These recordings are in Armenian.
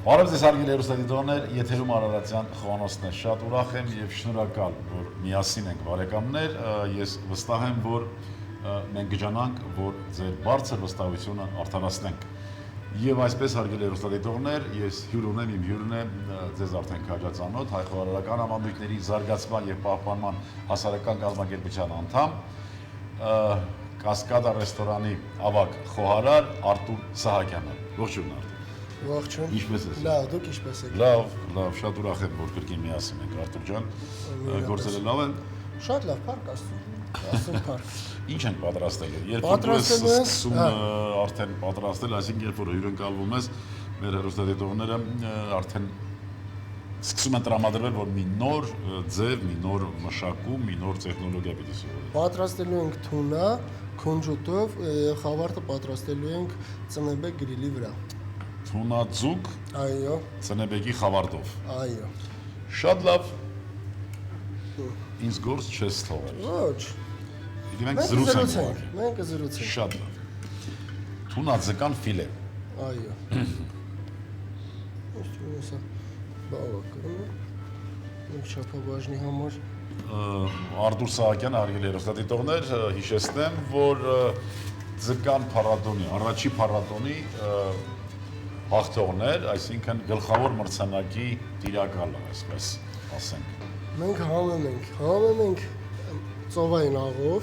Բարև ձեզ հարգելի հեռուստադիտողներ, եթերում Արարատյան Խոհանոցն է, շատ ուրախ եմ եւ շնորհակալ, որ միասին ենք բարեկամներ, ես վստահ եմ, որ մենք գժանանք, որ ձեր բարձր վստահությունը արդարացնենք։ Եվ այսպես հարգելի հեռուստադիտողներ, ես հյուր ունեմ, իմ հյուրն է, ձեզ արդեն քաջածանոթ, հայ խոհարարական համանդույթների զարգացման եւ պահպանման հասարակական կազմակերպության անդամ, Կասկադա ռեստորանի ավագ խոհարար Արտուր Սահակյանը։ Ողջույն Արտուր։ Ողջույն։ Ինչպես ես։ Լավ, դուք ինչպես եք։ Լավ, շատ ուրախ եմ, որ կրկին միասին ենք Արտուր ջան։ Գործերը լավ են։ Շատ լավ, փառք Աստծո։ Փառք։ Ինչ են պատրաստել։ Երբ դու ես սկսում արդեն պատրաստել, այսինքն երբ որ հյուրընկալվում ես, մեր հեռուստադիտողները արդեն սկսում են տրամադրվել, որ մի նոր ձև, մի նոր մշակում, մի նոր տեխնոլոգիա պիտի սովորեն։ Պատրաստելու ենք թունա, քունջուտով, խավարտը պատրաստելու ենք ծնեբեկ գրիլի վրա։ Թունաձուկ, Այո։ ծնեբեկի խավարտով։ Այո։ Շատ լավ։ Ինձ գործ չես թողել։ Ոչ։ Մենք զրուցենք։ Մենք զրուցենք։ Շատ լավ։ Թունաձկան ֆիլե։ Այո։ Ոստունեսա բավական է։ Մենք չափաբաժնի համար Արտուր Սահակյան, հարգելի հեռուստադիտողներ, հիշեցնեմ, որ ձկան փառատոնի, առաջի փառատոնի հաղթողներ, այսինքն գլխավոր մրցանակի տիրակալը, այսպես ասենք։ Մենք համեմ ենք ծովային աղով։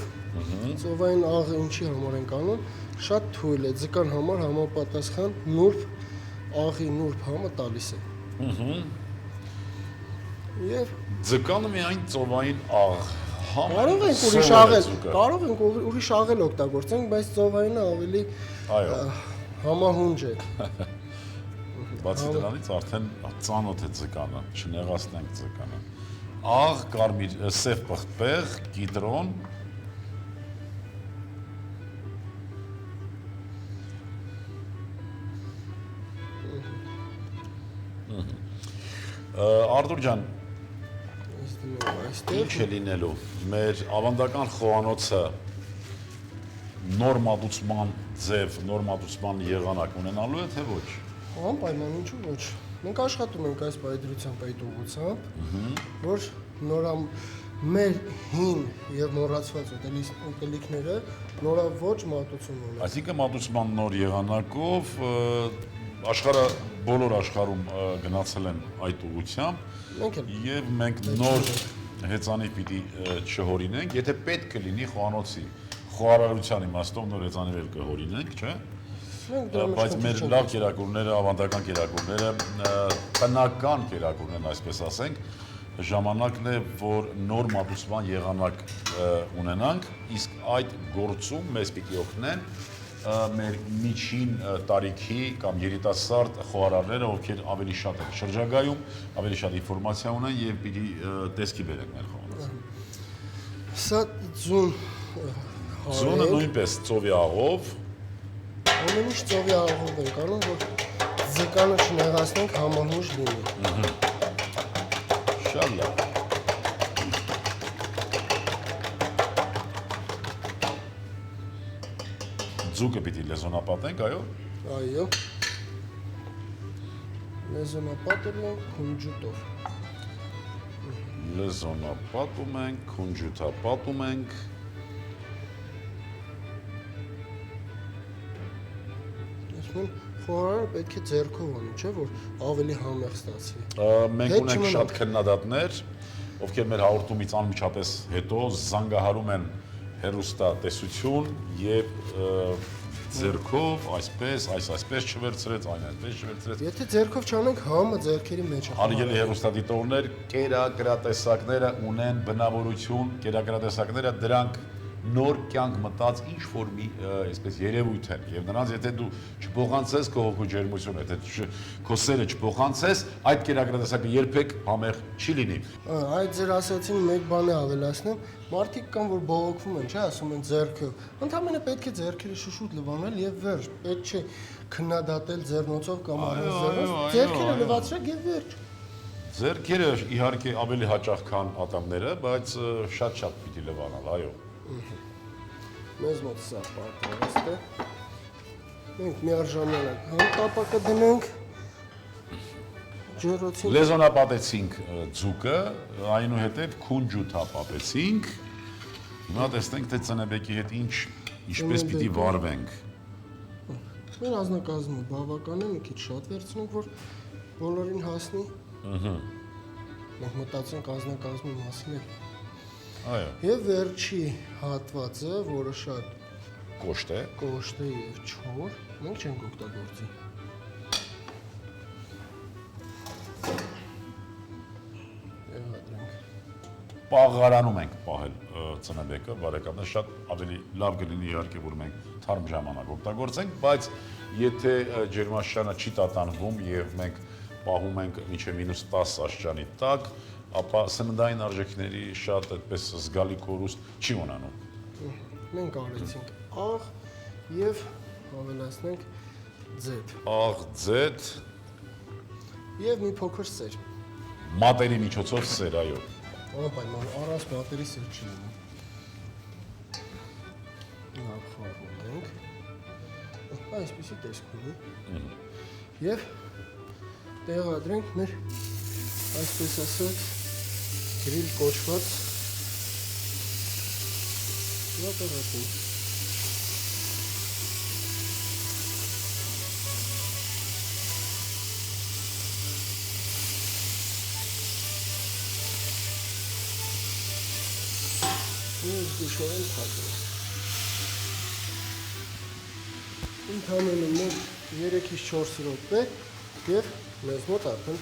Ծովային աղը ինչի համար ենք անում, շատ թույլ է, ձկան համար համապատասխան աղի նուրբ համը տալիս է։ Եվ ձկանը միայն ծովային աղ։ Կարող ենք ուրիշ աղել օգտագործենք, բայց ծովայինը ավելի համահունջ է։ Բացի դրանից արդեն ծանոթ է ձկանը, չնեղացնենք ձկանը։ Աղ, կարմիր, սև պղպեղ, կիտրոն, Արտուր ջան, ինչ է լինելու, մեր ավանդական խոհանոցը նոր մատուցման ձև, նոր մատուցման եղանակ ունենալու է, թե ոչ։ Անպայման, ինչու ոչ։ Մենք աշխատում ենք այս պայծրությամբ, այդ ուղղությամբ, որ մեր հին եւ մոռացված ուտելիքները նորաոճ մատուցում ունեն։ Այսինքն մատուցման նոր եղանակով բոլոր աշխարհում գնացել են այդ ուղղությամբ եւ մենք նոր հեծանիվ պիտի չհորինենք, եթե պետք կլինի խոհանոցի խոհարարության իմաստով նոր հեծանիվ էլ կհորինենք, չէ՞։ Բայց մեր լավ կերակուրները, ավանդական կերակուրները, տնական կերակուրներն, այսպես ասենք, ժամանակն է, որ նոր մատուցման եղանակ ունենանք, իսկ այդ գործում մեզ պիտի օգնեն մեր միջին տարիքի կամ երիտասարդ խոհարարները, ովքեր ավելի շատ են շրջագայում, ավելի շատ ինֆորմացիա ունեն եւ պիտի տեսքի բերեն մեր խոհանոցը։ Սա ձունը նույնպես ծովի աղով։ Ամեն ինչ ծովի աղով ենք անում, որ ձկանը չնեղացնենք, համահունջ լինի։ Շատ լավ։ Ձուկը պիտի լեզոնապատենք, այո։ Այո։ Լեզոնապատում ենք քունջուտով։ Լեզոնապատում ենք, քունջութապատում ենք։ Խոհարարը պետք է ձեռքով անի, չէ՞ որ ավելի համեղ ստացվի։ Մենք ունենք շատ քննադատներ, ովքեր մեր հաղորդումից անմիջապես հետո զանգահարում են հեռուստատեսություն եւ ձեռքով այսպես չվերցրեց, այն այսպես չվերցրեց։ Եթե ձեռքով չանենք, համը ձեռքերի մեջ է։ Հարգելի հեռուստադիտողներ, կերակրատեսակները ունեն բնավորություն, կերակրատեսակները դրանք նոր կյանք մտած ինչ-որ մի այսպես երևույթ են եւ նրանց եթե դու չփոխանցես քո հոգու ջերմությունը, եթե քո սերը չփոխանցես, այդ կերակրատեսակը երբեք համեղ չի լինի։ Այդ ձեր ասացին մեկ բան է ավելացնեմ, մարդիկ կան որ բողոքվում են, չէ, ասում են ձեռքը։ Ընդհանրապես պետք է ձեռքերը շուշուտ լվանել եւ վերջ, պետք չէ քննադատել ձեռնոցով կամ անձեռնոցով, ձեռքերը լվացրեք եւ վերջ։ Ձեռքերը իհարկե ավելի հաճախ քան ատամները, բայց շատ պիտի լվանալ, այո։ Մեզ մոտ սա պատրաստ է։ Մենք միաժամանակ համ տապակը դնենք, ջրոցին։ Լեզոնապատեցինք ձուկը, այնուհետև քունջութա պատեցինք։ Հիմա տեսնենք թե ծնեբեկի հետ ինչպես պիտի վարվենք։ Մեր ազնագազմը բավական է, մի քիչ շատ վերցնենք, որ բոլորին հասնի։ Մենք մտածենք ազնագազմի մասին է։ Այո։ Եվ վերջի հատվածը, որը շատ Կոշտ է։ կոշտ է եւ չոր, մենք չենք օգտագործի։ Պաղարանում ենք պահել ծնեբեկը, բարեկամներ, շատ ավելի լավ կլինի իհարկե, որ մենք թարմ ժամանակ օգտագործենք, բայց եթե ջերմաստիճանը չի տատանվում եւ մենք պահում ենք մինչեւ -10 աստիճանի տակ, ապա սննդային արժեքների շատ այդպես զգալի կորուստ չի ունենում։ Մենք արեցինք աղ եւ ավելացնենք ձեթ Աղ, ձեթ, եւ մի փոքր սեր։ մատերի միջոցով սեր, այո։ Անպայման առանց մատերի սեր չի լինի։ Լավ խառնում ենք։ Այսպեսի տեսք ունի։ Եվ տեղադրենք մեր այսպես ասած գրիլ կոչված լապարատին։ Ես դիշորեն թակում։ Ընդհանրապես մեր 3-ից 4 րոպե եւ մեզ մոտ արդեն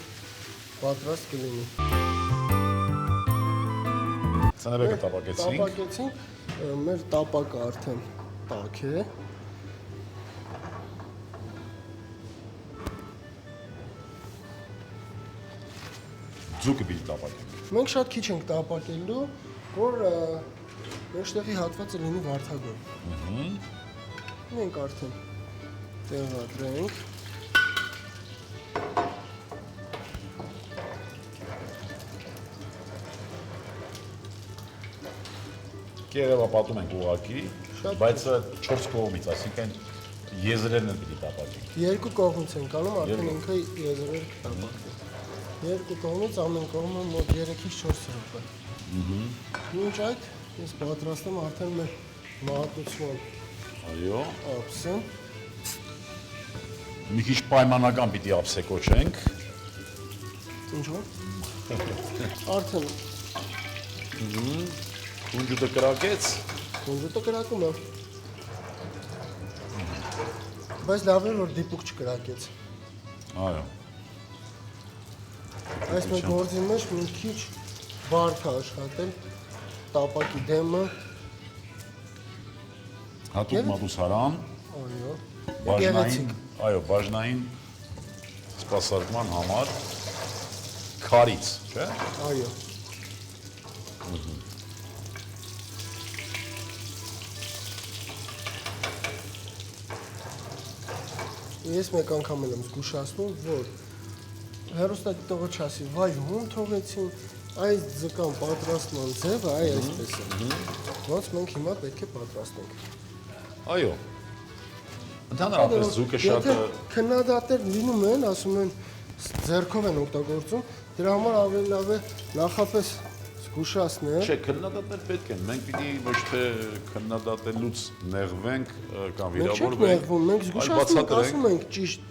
պատրաստ կլինի։ Ծնեբեկը տապակեցինք։ Տապակեցինք, մեր տապակը արդեն տաք է։ Ձուկը պիտի տապակենք։ Մենք շատ քիչ ենք տապակելու, որ մեջտեղի հատվածը լինի վարդագույն։ Մենք արդեն տեղադրենք։ Կերևապատում ենք ուղակի, Շատ բայց 4 կողմից, այսինքն եզրերն էլ պիտի տապակենք։ Երկու կողմից ենք անում, արդեն ինքը եզրեր կտապակվի։ Երկու կողմից ամեն կողմը մոտ 3-ից 4 րոպե։ Մինչ այդ ես պատրաստեմ արդեն մեր մատուցման Այո։ ափսը։ Մի քիչ պայմանական պիտի ափսե կոչենք։ Ինչու՞։ Արդեն Քունջուտը կրակեց։ կոնջուտը կրակում է։ Բայց լավ է, որ դիպուկ չկրակեց։ Այո։ Այս մեր գործի մեջ մի քիչ բարդ է աշխատել տապակի դեմը։ Հատուկ մատուցարան, Այո։ բաժնային, այո, բաժնային սպասարկման համար քարից, չէ՞։ Այո։ Ես մեկ անգամ եմ զգուշացնում, որ հեռուստադիտողը չասի, վայ, ում թողեցին այս ձկան պատրաստման ձևը, այ այսպես է։ Ոնց մենք հիմա պետք է պատրաստենք։ Այո։ Ընդհանրապես ձուկը շատ Եթե քննադատներ լինում են, ասում են ձեռքով են օգտագործում, դրա համար ավելի լավ է նախապես զգուշացնել։ Չէ, քննադատներ պետք են, մենք պիտի ոչ թե քննադատելուց նեղվենք կամ Մենք չենք վիրավորվենք, նեղվում, մենք զգուշացնում ենք, ասում ենք ճիշտ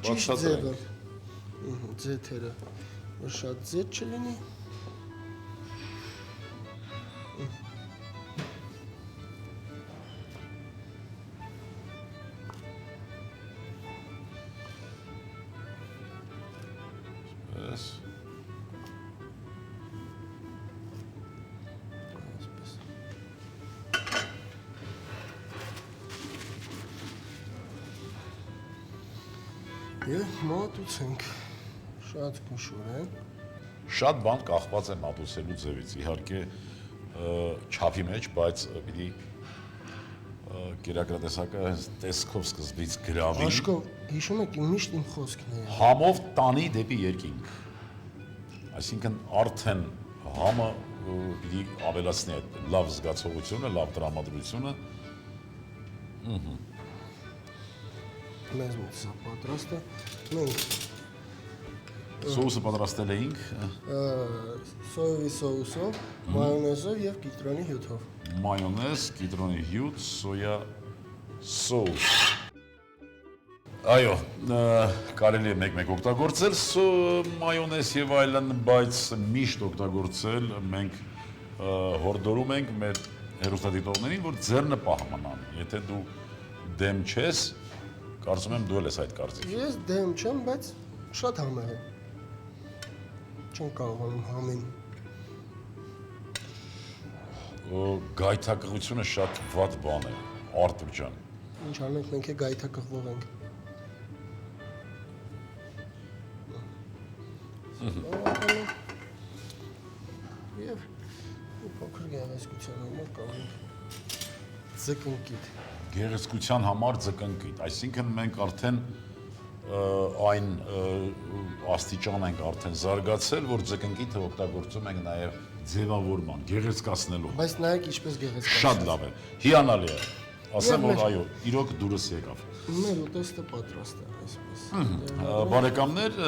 բացատրենք։ ձևը։ Ձեթերը, որ շատ ձեթ չլինի։ Yes. Եվ մատուցենք շատ զգուշորեն։ Շատ բան կախված է մատուցելու ձևից, իհարկե չափի մեջ, բայց պիտի կերակրատեսակը հենց տեսքով սկզբից գրավի, Աշկո, հիշում եք միշտ իմ խոսքն է։ համով տանի դեպի երկինք։ Այսինքն արդեն համը պիտի ավելացնի այդ լավ զգացողությունը, լավ տրամադրությունը։ Մեզ մոտ սա պատրաստ է։ Մենք Սոուսը պատրաստել էինք Սոյավի սոուսով, մայոնեզով եւ կիտրոնի հյութով։ մայոնեզ, կիտրոնի հյութ, սոյա սոուս։ Այո, կարելի է մեկ-մեկ օգտագործել մայոնեզ եւ այլն, բայց միշտ օգտագործել մենք հորդորում ենք մեր հեռուստադիտողներին, որ ձեռը պահ մնան։ Եթե դու դեմ չես, կարծում եմ դու ես այդ կարծիքի։ Ես դեմ չեմ, բայց շատ համեղ է։ Չեմ կարողանում համին։ Գայթակղությունը շատ վատ բան է, Արտուր ջան։ Ինչ անենք, մենք է գայթակղվող ենք։ Եվ փոքր գեղեցկության համար կարող ձկնկիթ։ Գեղեցկության համար ձկնկիթ, այսինքն մենք արդեն այն աստիճան ենք արդեն զարգացել, որ ձկնկիթը օգտագործում ենք նաև ձևավորման, գեղեցկացնելու։ Բայց նայեք ինչպես գեղեցկացնել։ Շատ լավ է, հիանալի է։ Ասեմ, որ այո, իրոք դուրս եկավ։ Մեր ուտեստը պատրաստ է այսպես։ Բարեկամներ,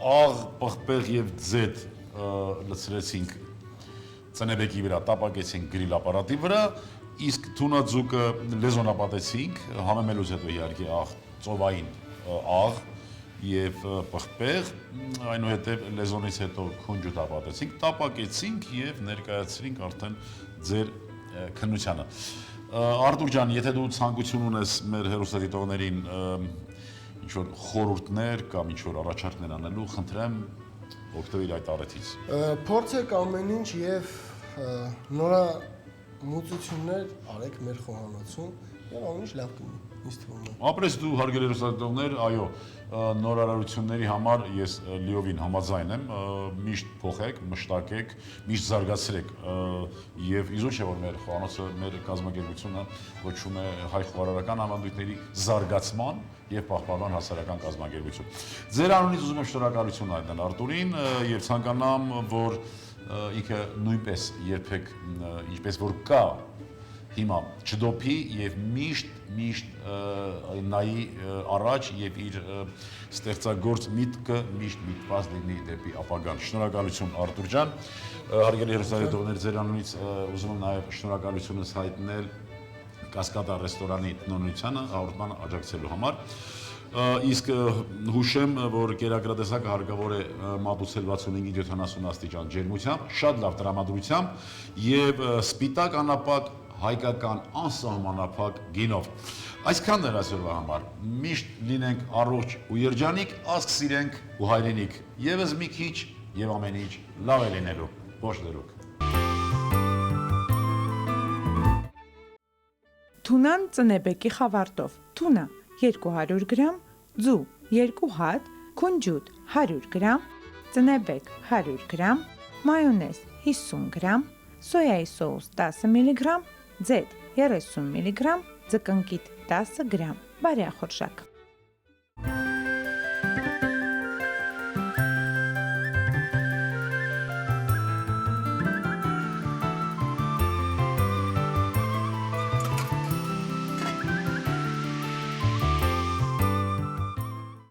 աղ, պղպեղ եւ ձեթ լցրեցինք ծնեբեկի վրա, տապակեցինք գրիլ ապարատի վրա, իսկ թունաձուկը լեզոնապատեցինք, համեմելուց հետո իհարկե աղ, ծովային աղ եւ պղպեղ, այնուհետեւ լեզոնից հետո քունջը տապակեցինք, տապակեցինք եւ ներկայացրինք արդեն ձեր քննությանը։ Արտուր ջան, եթե դու ցանկություն ունես մեր հեռուստադիտողներին ինչ-որ խորհուրդներ կամ ինչ-որ առաջարկներ անելու, խնդրեմ օգտվիր այդ առիթից։ Փորձեք ամեն ինչ եւ նորամուծություններ արեք մեր խոհանոցում եւ ամեն ինչ լավ կլինի։ Ինձ թվում է։ Ապրես դու հարգելի հեռուստադիտողներ, այո, նորարարությունների համար ես լիովին համաձայն եմ, միշտ փոխեք, մշտակեք, միշտ զարգացրեք եւ իզուր չէ որ մեր խոհանոցը, մեր կազմակերպությունը կոչվում է հայ խոհարարական ավանդույթների զարգացման եւ պահպանման հասարակական կազմակերպություն։ Ձեր անունից ուզում եմ շնորհակալություն հայտնել Արտուրին եւ ցանկանամ, որ ինքը նույնպես երբեք ինչպես որ կա հիմա չդոփի եւ միշտ նայի առաջ եւ իր ստեղծագործ միտքը միշտ միտված լինի դեպի ապագան։ Շնորհակալություն Արտուր ջան։ Հարգելի հեռուստադիտողներ, ձեր անունից ուզում եմ նաեւ շնորհակալությունս հայտնել Կասկադա ռեստորանի տնօրինությանը հաղորդմանը աջակցելու համար։ Իսկ հուշեմ, որ կերակրատեսակը հարկավոր է մատուցել 65-70 աստիճան ջերմությամբ, շատ լավ տրամադրությամբ եւ սպիտակ անապակ հայկական անսահմանափակ գինով։ Այսքանն էր այսօրվա համար։ Միշտ լինենք առողջ ու երջանիկ, ասք սիրենք ու հայրենիք։ Եվս մի քիչ եւ ամեն ինչ լավ է լինելու։ Ոչ դերուկ։ Թունան ծնեբեկի խավարտով։ Թունա 200 գրամ, ձու 2 հատ, քունջուտ 100 գրամ, ծնեբեկ 100 գրամ, մայոնեզ 50 գրամ, սոյայի սոուս 10 մգ, ձեթ 30 մգ, ձկնկիթ 10 գրամ, բարեախորժակ։